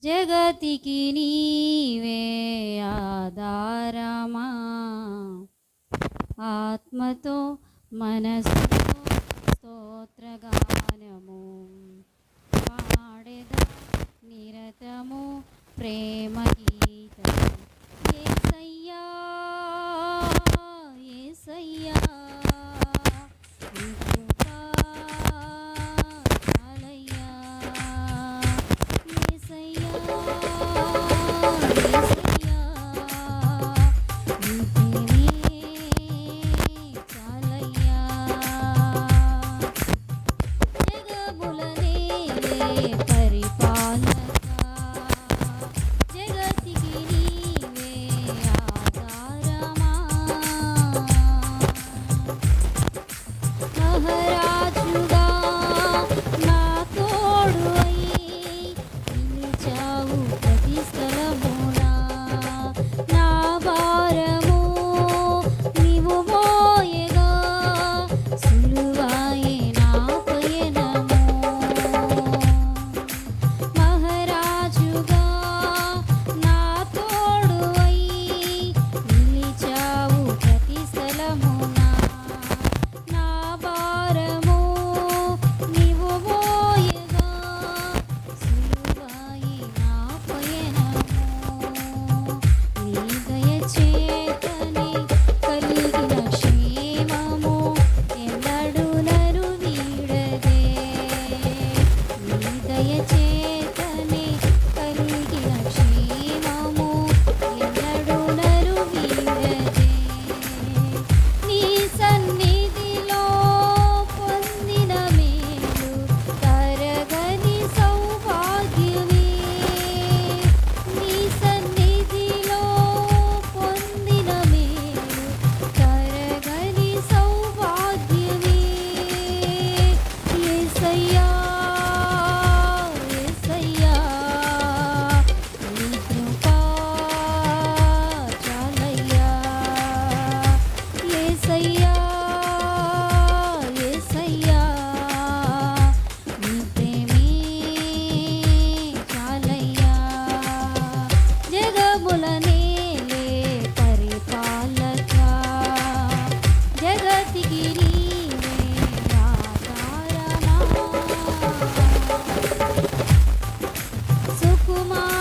జగతికి నీవే ఆధారమా. ఆత్మతో మనసుతో స్తోత్రగానము పాడెద నిరతము ప్రేమ గీతం. యేసయ్యా యేసయ్యా నీ కృపా చాలయ్యా. యేసయ్యా యేసయ్యా నీ ప్రేమే చాలయ్యా. జగముల నేలే పరిపాలక, జగతికి నీవే ఆధారమా. మహారాజుగా నా తోడువై నిలిచావు ప్రతి స్థలమునా. నా భారము నీవు మోయగా సులువాయే నా పయనము. మహారాజుగా నా తోడువై నిలిచావు ప్రతి స్థలమునా. నా భారము నీవు మోయగా సులువాయే నా పయనము. నీ దయ చేతనే కలిగిన క్షేమము ఎన్నడూ నరు వీడదే. నీ దయ చేతనే కలిగిన క్షేమము ఎన్నడూ నరు వీడదే. నీ సన్నిధిలో పొందిన మేలు తరగని సౌభాగ్యమే. నీ సన్నిధిలో పొందిన మేలు తరగని సౌభాగ్యమే. యేసయ్యా యేసయ్యా నీ కృపా చాలయ్యా. యేసయ్యా యేసయ్యా నీ ప్రేమే చాలయ్యా. జగముల నేలే పరిపాలక, జగతికి నీవే ఆధారమా. సుకుమార